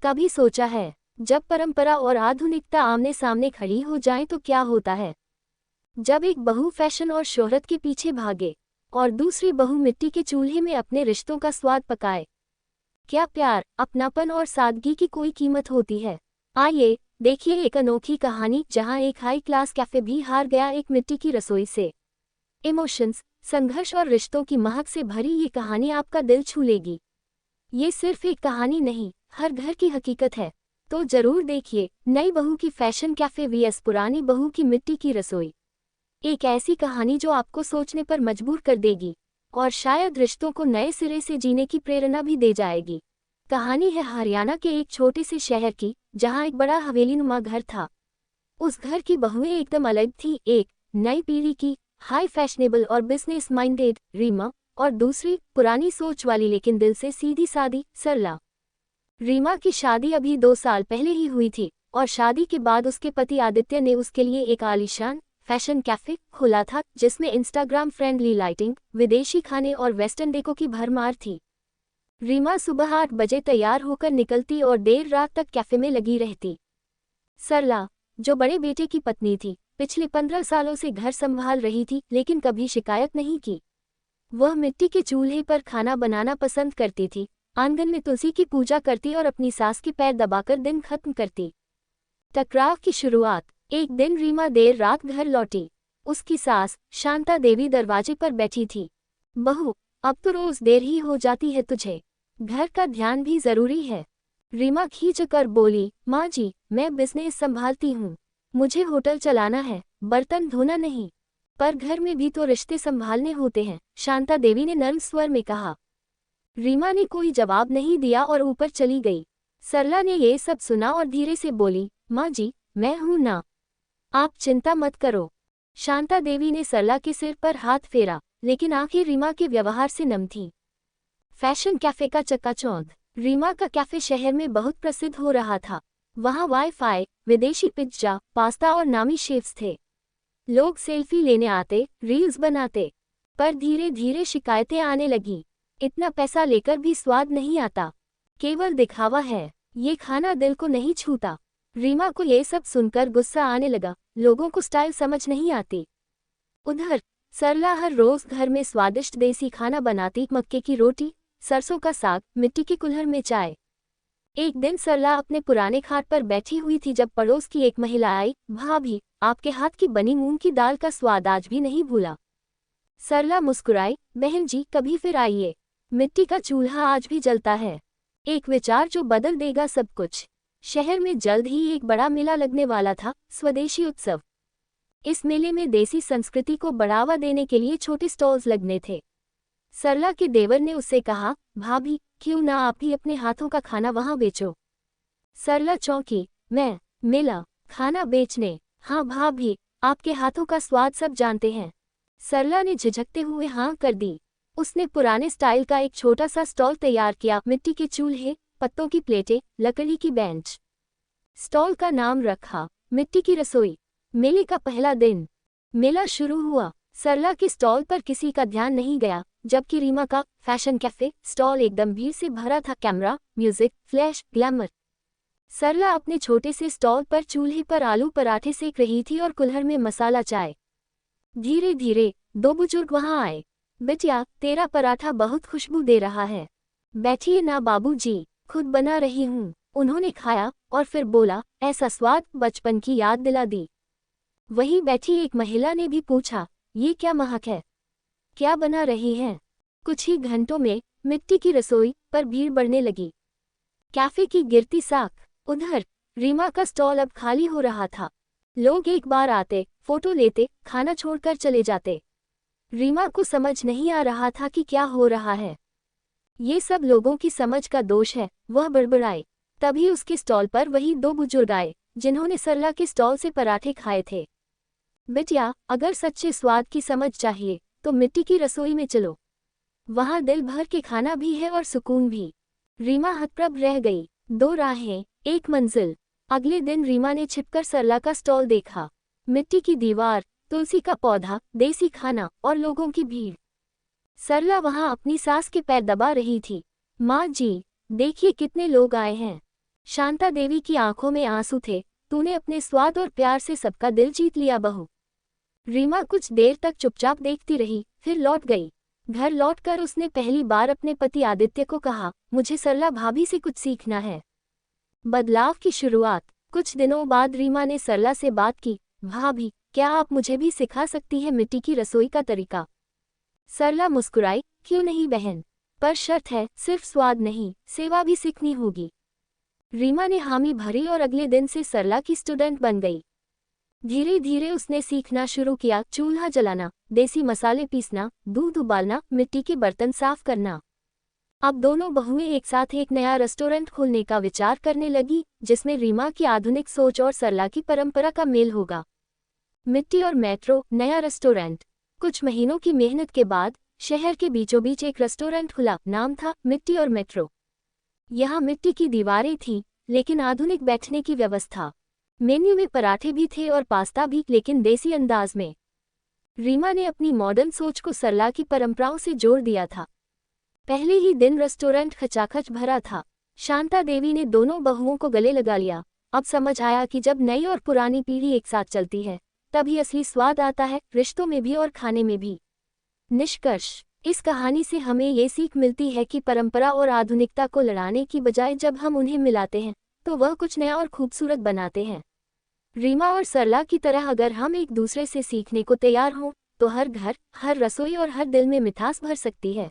कभी सोचा है, जब परंपरा और आधुनिकता आमने सामने खड़ी हो जाएं तो क्या होता है? जब एक बहू फैशन और शोहरत के पीछे भागे और दूसरी बहू मिट्टी के चूल्हे में अपने रिश्तों का स्वाद पकाए, क्या प्यार, अपनापन और सादगी की कोई कीमत होती है? आइए देखिए एक अनोखी कहानी जहां एक हाई क्लास कैफे भी हार गया एक मिट्टी की रसोई से। इमोशंस, संघर्ष और रिश्तों की महक से भरी ये कहानी आपका दिल छू लेगी। ये सिर्फ एक कहानी नहीं, हर घर की हकीकत है। तो जरूर देखिए नई बहू की फैशन कैफे vs पुरानी बहू की मिट्टी की रसोई। एक ऐसी कहानी जो आपको सोचने पर मजबूर कर देगी और शायद रिश्तों को नए सिरे से जीने की प्रेरणा भी दे जाएगी। कहानी है हरियाणा के एक छोटे से शहर की, जहां एक बड़ा हवेलीनुमा घर था। उस घर की बहुएं एकदम अलग थी, एक नई पीढ़ी की, हाई फैशनेबल और बिजनेस माइंडेड रीमा, और दूसरी पुरानी सोच वाली लेकिन दिल से सीधी सादी सरला। रीमा की शादी अभी 2 साल पहले ही हुई थी और शादी के बाद उसके पति आदित्य ने उसके लिए एक आलीशान फैशन कैफे खोला था जिसमें इंस्टाग्राम फ्रेंडली लाइटिंग, विदेशी खाने और वेस्टर्न डेको की भरमार थी। रीमा सुबह 8 बजे तैयार होकर निकलती और देर रात तक कैफे में लगी रहती। सरला, जो बड़े बेटे की पत्नी थी, पिछले 15 सालों से घर संभाल रही थी लेकिन कभी शिकायत नहीं की। वह मिट्टी के चूल्हे पर खाना बनाना पसंद करती थी, आंगन में तुलसी की पूजा करती और अपनी सास के पैर दबाकर दिन खत्म करती। टकराव की शुरुआत, एक दिन रीमा देर रात घर लौटी। उसकी सास शांता देवी दरवाजे पर बैठी थी। बहू, अब तो रोज देर ही हो जाती है तुझे, घर का ध्यान भी जरूरी है। रीमा खींचकर बोली, माँ जी, मैं बिजनेस संभालती हूँ, मुझे होटल चलाना है, बर्तन धोना नहीं। पर घर में भी तो रिश्ते संभालने होते हैं, शांता देवी ने नर्म स्वर में कहा। रीमा ने कोई जवाब नहीं दिया और ऊपर चली गई। सरला ने ये सब सुना और धीरे से बोली, माँ जी, मैं हूं ना, आप चिंता मत करो। शांता देवी ने सरला के सिर पर हाथ फेरा, लेकिन आंखें रीमा के व्यवहार से नम थीं। फैशन कैफे का चकाचौंध, रीमा का कैफे शहर में बहुत प्रसिद्ध हो रहा था। वहाँ वाईफाई, विदेशी पिज्जा, पास्ता और नामी शेफ्स थे। लोग सेल्फी लेने आते, रील्स बनाते। पर धीरे धीरे शिकायतें आने लगीं। इतना पैसा लेकर भी स्वाद नहीं आता, केवल दिखावा है, ये खाना दिल को नहीं छूता। रीमा को ये सब सुनकर गुस्सा आने लगा, लोगों को स्टाइल समझ नहीं आती। उधर सरला हर रोज घर में स्वादिष्ट देसी खाना बनाती, मक्के की रोटी, सरसों का साग, मिट्टी की कुल्हड़ में चाय। एक दिन सरला अपने पुराने खाट पर बैठी हुई थी जब पड़ोस की एक महिला आई, भाभी, आपके हाथ की बनी मूंग की दाल का स्वाद आज भी नहीं भूला। सरला मुस्कुराई, बहन जी, कभी फिर आइए, मिट्टी का चूल्हा आज भी जलता है। एक विचार जो बदल देगा सब कुछ। शहर में जल्द ही एक बड़ा मेला लगने वाला था, स्वदेशी उत्सव। इस मेले में देसी संस्कृति को बढ़ावा देने के लिए छोटे स्टॉल्स लगने थे। सरला के देवर ने उससे कहा, भाभी, क्यों ना आप भी अपने हाथों का खाना वहां बेचो। सरला चौंकी, मैं मेला, खाना बेचने? हाँ भाभी, आपके हाथों का स्वाद सब जानते हैं। सरला ने झिझकते हुए हाँ कर दी। उसने पुराने स्टाइल का एक छोटा सा स्टॉल तैयार किया, मिट्टी के चूल्हे, पत्तों की प्लेटें, लकड़ी की बेंच। स्टॉल का नाम रखा, मिट्टी की रसोई। मेले का पहला दिन, मेला शुरू हुआ। सरला के स्टॉल पर किसी का ध्यान नहीं गया, जबकि रीमा का फैशन कैफे स्टॉल एकदम भीड़ से भरा था। Camera, music, flash, glamour. Sarla अपने छोटे से स्टॉल पर चूल्हे पर आलू पराठे सेक रही थी और कुल्हड़ में मसाला चाय। धीरे धीरे 2 बुजुर्ग वहां आए। बिटिया, तेरा पराठा बहुत खुशबू दे रहा है, बैठिए ना बाबूजी, खुद बना रही हूँ। उन्होंने खाया और फिर बोला, ऐसा स्वाद, बचपन की याद दिला दी। वहीं बैठी एक महिला ने भी पूछा, ये क्या महक है, क्या बना रही हैं? कुछ ही घंटों में मिट्टी की रसोई पर भीड़ बढ़ने लगी। कैफे की गिरती साख। उधर रीमा का स्टॉल अब खाली हो रहा था। लोग एक बार आते, फोटो लेते, खाना छोड़कर चले जाते। रीमा को समझ नहीं आ रहा था कि क्या हो रहा है। ये सब लोगों की समझ का दोष है, वह बड़बड़ाई। तभी उसके स्टॉल पर वही 2 बुजुर्ग आए, जिन्होंने सरला के स्टॉल से पराठे खाए थे। बिटिया, अगर सच्चे स्वाद की समझ चाहिए तो मिट्टी की रसोई में चलो, वहाँ दिल भर के खाना भी है और सुकून भी। रीमा हतप्रभ रह गई। 2 राहें, 1 मंजिल। अगले दिन रीमा ने छिपकर सरला का स्टॉल देखा। मिट्टी की दीवार, तुलसी का पौधा, देसी खाना और लोगों की भीड़। सरला वहां अपनी सास के पैर दबा रही थी। माँ जी, देखिए कितने लोग आए हैं, शांता देवी की आंखों में आंसू थे। तूने अपने स्वाद और प्यार से सबका दिल जीत लिया बहू। रीमा कुछ देर तक चुपचाप देखती रही, फिर लौट गई। घर लौटकर उसने पहली बार अपने पति आदित्य को कहा, मुझे सरला भाभी से कुछ सीखना है। बदलाव की शुरुआत। कुछ दिनों बाद रीमा ने सरला से बात की, भाभी, क्या आप मुझे भी सिखा सकती हैं मिट्टी की रसोई का तरीका? सरला मुस्कुराई, क्यों नहीं बहन, पर शर्त है, सिर्फ स्वाद नहीं, सेवा भी सीखनी होगी। रीमा ने हामी भरी और अगले दिन से सरला की स्टूडेंट बन गई। धीरे धीरे उसने सीखना शुरू किया, चूल्हा जलाना, देसी मसाले पीसना, दूध उबालना, मिट्टी के बर्तन साफ करना। अब दोनों बहुएं एक साथ एक नया रेस्टोरेंट खोलने का विचार करने लगी, जिसमें रीमा की आधुनिक सोच और सरला की परंपरा का मेल होगा। मिट्टी और मेट्रो नया रेस्टोरेंट। कुछ महीनों की मेहनत के बाद शहर के बीचों बीच एक रेस्टोरेंट खुला। नाम था मिट्टी और मेट्रो। यहाँ मिट्टी की दीवारें थीं, लेकिन आधुनिक बैठने की व्यवस्था। मेन्यू में पराठे भी थे और पास्ता भी, लेकिन देसी अंदाज में। रीमा ने अपनी मॉडर्न सोच को सरला की परंपराओं से जोड़ दिया था। पहले ही दिन रेस्टोरेंट खचाखच भरा था। शांता देवी ने दोनों बहुओं को गले लगा लिया। अब समझ आया कि जब नई और पुरानी पीढ़ी एक साथ चलती है, तभी असली स्वाद आता है, रिश्तों में भी और खाने में भी। निष्कर्ष। इस कहानी से हमें ये सीख मिलती है कि परंपरा और आधुनिकता को लड़ाने की बजाय जब हम उन्हें मिलाते हैं, तो वह कुछ नया और खूबसूरत बनाते हैं। रीमा और सरला की तरह अगर हम एक दूसरे से सीखने को तैयार हों, तो हर घर, हर रसोई और हर दिल में मिठास भर सकती है।